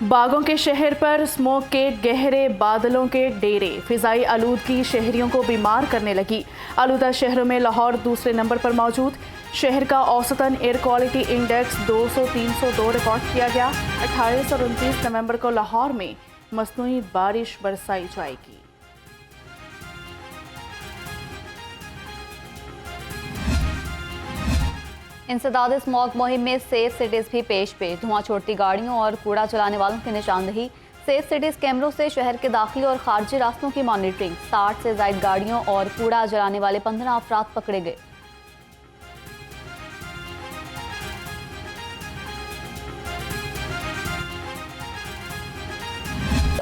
बागों के शहर पर स्मोक के गहरे बादलों के डेरे, फिजाई आलूदगी शहरियों को बीमार करने लगी। आलूदा शहरों में लाहौर दूसरे नंबर पर मौजूद। शहर का औसतन एयर क्वालिटी इंडेक्स 200-302 रिकॉर्ड किया गया। 28 और 29 नवंबर को लाहौर में मसनूई बारिश बरसाई जाएगी। इंसदाद स्मॉग मुहिम में सेफ सिटीज भी पेश पे। धुआं छोड़ती गाड़ियों और कूड़ा चलाने वालों की निशानदही। सेफ सिटीज कैमरों से शहर के दाखिली और खारजी रास्तों की मॉनिटरिंग। 60 से ज्यादा गाड़ियों और कूड़ा जलाने वाले 15 अफराद पकड़े गए।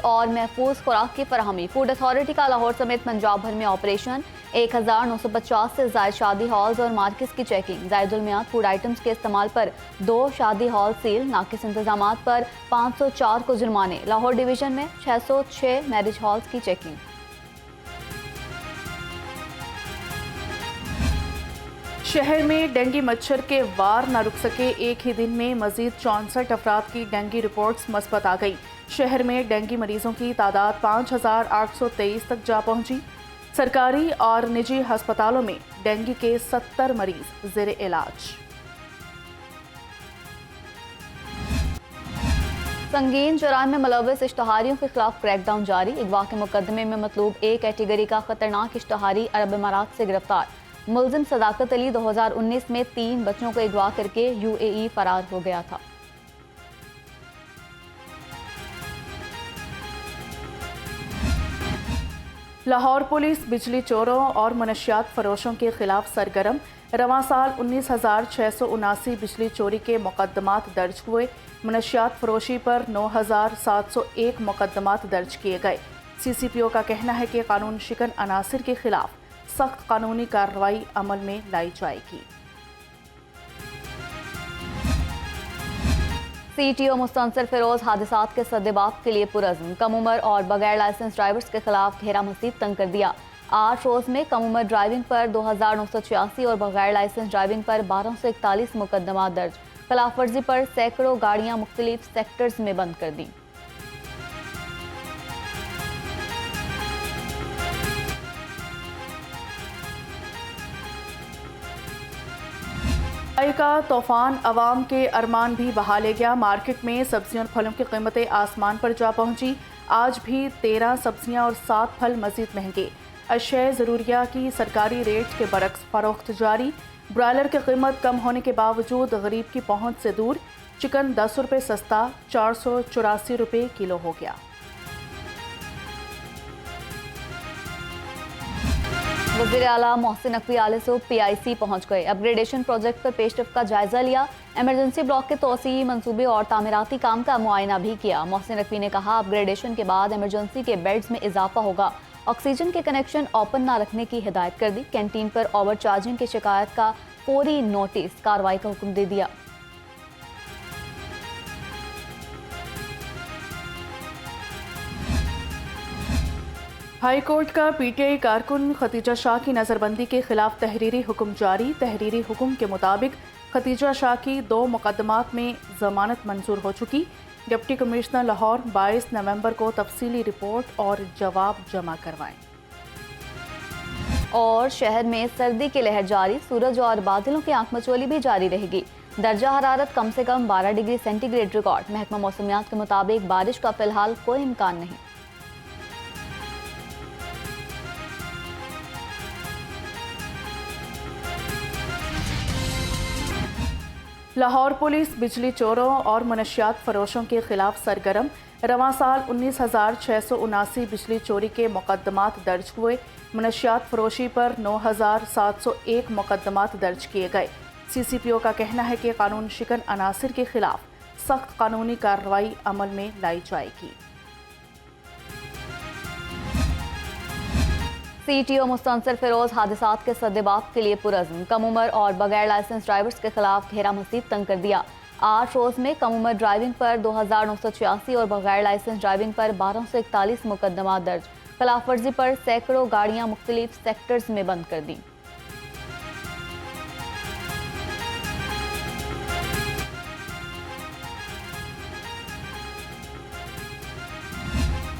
और महफूज खुराक की फराहमी। फूड अथॉरिटी का लाहौर समेत पंजाब भर में ऑपरेशन। 1950 से ज्यादा शादी हॉल्स और मार्केट्स की चेकिंग। जायदुल मियाद फूड आइटम्स के इस्तेमाल पर 2 शादी हॉल सील। नाकिस इंतजामात पर 504 को जुर्माने। लाहौर डिवीजन में 606 मैरिज हॉल्स की चेकिंग। शहर में डेंगू मच्छर के वार न रुक सके। एक ही दिन में मजीद 64 अफराद की डेंगू रिपोर्ट्स मस्बत आ गई। शहर में डेंगू मरीजों की तादाद 5823 तक जा पहुंची। सरकारी और निजी अस्पतालों में डेंगू के 70 मरीज जेर इलाज। संगीन जुर्म में मुलव्वस इश्तहारियों के खिलाफ क्रैकडाउन जारी। अगवा के मुकदमे में मतलूब ए कैटेगरी का खतरनाक इश्तहारी अरब इमारात से गिरफ्तार। मुलजिम सदाकत अली 2019 में 3 बच्चों को अगवा करके UAE फरार हो गया था। लाहौर पुलिस बिजली चोरों और मनशियात फरोशों के खिलाफ सरगर्म। रवां साल 19,679 बिजली चोरी के मुकदमात दर्ज हुए। मनशियात फरोशी पर 9,701 मुकदमात दर्ज किए गए। CCPO का कहना है कि कानून शिकन अनासिर के खिलाफ सख्त कानूनी कार्रवाई अमल में लाई जाएगी। CTO मुस्तनसर फिरोज हादसात के सद्देबाब के लिए पुरज़्म। कम उम्र और बगैर लाइसेंस ड्राइवर्स के खिलाफ घेरा मजीद तंग कर दिया। 8 रोज में कम उम्र ड्राइविंग पर 2986 और बगैर लाइसेंस ड्राइविंग पर 1241 मुकदमा दर्ज। खिलाफ वर्जी पर सैकड़ों गाड़ियां मुख्तलिफ सेक्टर्स में बंद कर दी। का तूफान अवाम के अरमान भी बहा ले गया। मार्केट में सब्जियों और फलों की कीमतें आसमान पर जा पहुंची। आज भी 13 सब्जियां और 7 फल मजीद महंगे। अशय ज़रूरिया की सरकारी रेट के बरक्स फरोख्त जारी। ब्रायलर की कीमत कम होने के बावजूद गरीब की पहुंच से दूर। चिकन 10 रुपये सस्ता 484 रुपये किलो हो गया। वज़ीर आला मोहसिन नकवी आलसूब PIC पहुंच गए। अपग्रेडेशन प्रोजेक्ट पर पेशरफ का जायजा लिया। एमरजेंसी ब्लॉक के तोसी मंसूबे और तामीराती काम का मुआयना भी किया। मोहसिन नकवी ने कहा, अपग्रेडेशन के बाद एमरजेंसी के बेड्स में इजाफा होगा। ऑक्सीजन के कनेक्शन ओपन न रखने की हिदायत कर दी। कैंटीन पर ओवर चार्जिंग की शिकायत का फौरी नोटिस कार्रवाई का हुक्म दे दिया। हाई कोर्ट का PTI कारकुन खतीजा शाह की नज़रबंदी के खिलाफ तहरीरी हुक्म जारी। तहरीरी हुक्म के मुताबिक खतीजा शाह की 2 मुकदमात में जमानत मंजूर हो चुकी। डिप्टी कमिश्नर लाहौर 22 नवंबर को तफसीली रिपोर्ट और जवाब जमा करवाएं। और शहर में सर्दी की लहर जारी। सूरज और बादलों की आंखमचोली भी जारी रहेगी। दर्जा हरारत कम से कम 12 डिग्री सेंटीग्रेड रिकॉर्ड। महकमा मौसमियात के मुताबिक बारिश का फिलहाल कोई इम्कान नहीं। लाहौर पुलिस बिजली चोरों और मनशियात फरोशों के खिलाफ सरगर्म। रवां साल 19,679 बिजली चोरी के मुकदमात दर्ज हुए। मनशियात फरोशी पर 9,701 मुकदमात दर्ज किए गए। CCPO का कहना है कि कानून शिकन अनासिर के खिलाफ सख्त कानूनी कार्रवाई अमल में लाई जाएगी। CTO मुस्तनसर फिरोज हादसात के सद्देबाब के लिए पुरज़्म। कम उम्र और बगैर लाइसेंस ड्राइवर्स के खिलाफ घेरा मजीद तंग कर दिया। 8 रोज में कम उम्र ड्राइविंग पर 2986 और बगैर लाइसेंस ड्राइविंग पर 1241 मुकदमा दर्ज। खिलाफ वर्जी पर सैकड़ों गाड़ियां मुख्तलिफ सेक्टर्स में बंद कर दी।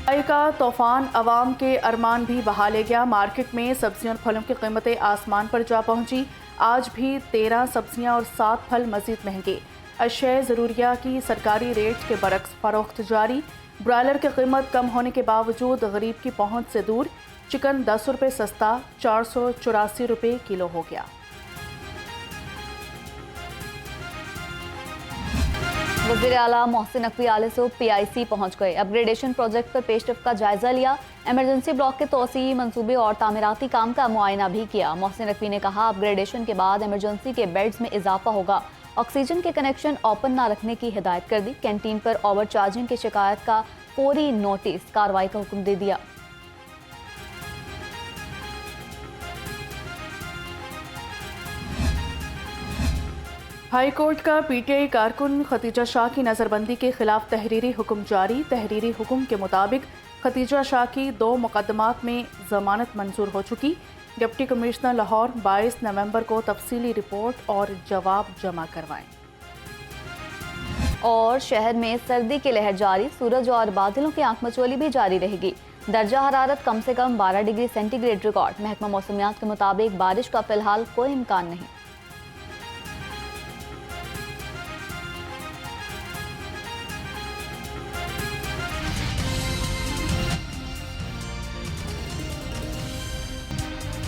महंगाई का तूफान अवाम के अरमान भी बहा ले गया। मार्केट में सब्जियों और फलों की कीमतें आसमान पर जा पहुंची। आज भी 13 सब्जियां और 7 फल मजीद महंगे। अशया ज़रूरिया की सरकारी रेट के बरक्स फरोख्त जारी। ब्रायलर की कीमत कम होने के बावजूद गरीब की पहुंच से दूर। चिकन 10 रुपये सस्ता 484 रुपये किलो हो गया। वज़ीर आला मोहसिन नकवी आलसो PIC पहुंच गए। अपग्रेडेशन प्रोजेक्ट पर पेशरफ का जायजा लिया। इमरजेंसी ब्लॉक के तोसी मंसूबे और तामीराती काम का मुआयना भी किया। मोहसिन नकवी ने कहा, अपग्रेडेशन के बाद इमरजेंसी के बेड्स में इजाफा होगा। ऑक्सीजन के कनेक्शन ओपन ना रखने की हिदायत कर दी। कैंटीन पर ओवर चार्जिंग की शिकायत का फौरी नोटिस कार्रवाई का हुक्म दे दिया। हाई कोर्ट का PTI कारकुन खतीजा शाह की नज़रबंदी के खिलाफ तहरीरी हुक्म जारी। तहरीरी हुक्म के मुताबिक खतीजा शाह की 2 मुकदमात में जमानत मंजूर हो चुकी। डिप्टी कमिश्नर लाहौर 22 नवंबर को तफसीली रिपोर्ट और जवाब जमा करवाएं। और शहर में सर्दी की लहर जारी। सूरज और बादलों की आंखमचोली भी जारी रहेगी। दर्जा हरारत कम से कम 12 डिग्री सेंटीग्रेड रिकॉर्ड। महकमा मौसमियात के मुताबिक बारिश का फिलहाल कोई इम्कान नहीं।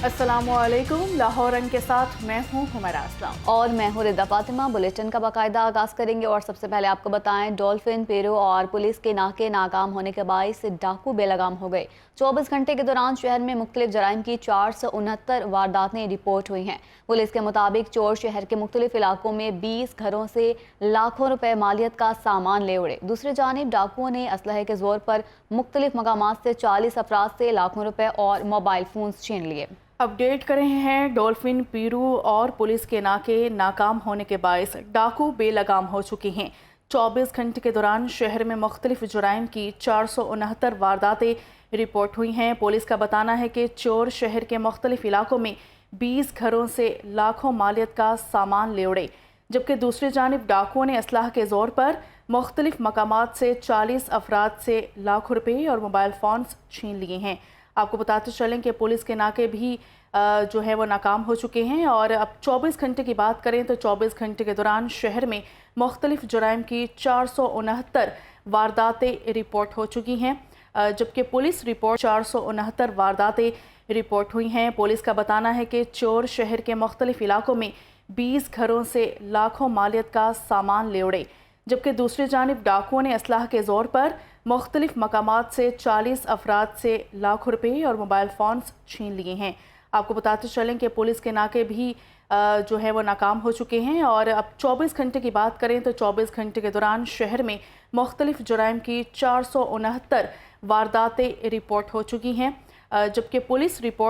अस्सलामुअलैकुम। लाहौर रंग के साथ मैं हूँ हुमैरा असलम और मैं हूँ रिदा फातिमा। बुलेटिन का बाकायदा आगाज करेंगे और सबसे पहले आपको बताएं, डॉल्फिन पेरो और पुलिस के नाके नाकाम होने के बायस डाकू बेलगाम हो गए। 24 घंटे के दौरान शहर में मुख्तलिफ जराइम की 469 वारदातें रिपोर्ट हुई हैं। पुलिस के मुताबिक चोर शहर के मुख्तलिफ इलाकों में 20 घरों से लाखों रुपए मालियत का सामान ले उड़े। दूसरी जानिब डाकुओं ने असलहे के जोर पर मुख्तलिफ मकामात से 40 अफराद से लाखों रुपए और मोबाइल फोन छीन लिए। अपडेट कर रहे हैं। डॉल्फिन पीरू और पुलिस के नाके नाकाम होने के बायस डाकू बेलगाम हो चुके हैं। 24 घंटे के दौरान शहर में मुख्तलिफ जुराइम की 469 वारदातें रिपोर्ट हुई हैं। पुलिस का बताना है कि चोर शहर के मुख्तलिफ इलाकों में 20 घरों से लाखों मालियत का सामान ले उड़े, जबकि दूसरी जानिब डाकुओं ने असलाह के जोर पर मुख्तलिफ मकामात से 40 अफराद से लाखों रुपये और मोबाइल फ़ोन्स छीन लिए हैं। आपको बताते चलें कि पुलिस के नाके भी जो है वो नाकाम हो चुके हैं। और अब 24 घंटे की बात करें तो 24 घंटे के दौरान शहर में मुख्तलिफ जुराइम की 469 वारदातें रिपोर्ट हो चुकी हैं, जबकि पुलिस रिपोर्ट 469 वारदातें रिपोर्ट हुई हैं। पुलिस का बताना है कि चोर शहर के मुख्तलिफ इलाकों में 20 घरों से लाखों मालियत का सामान ले उड़े, जबकि दूसरी जानिब डाकुओं ने असलाह के जोर पर मुख्तलिफ मकामात से 40 अफराद से लाखों रुपये और मोबाइल फ़ोन्स छीन लिए हैं। आपको बताते चलें कि पुलिस के नाके भी जो है वो नाकाम हो चुके हैं। और अब 24 घंटे की बात करें तो 24 घंटे के दौरान शहर में मुख्तलिफ जुराइम की 469 वारदातें रिपोर्ट हो चुकी हैं, जबकि पुलिस रिपोर्ट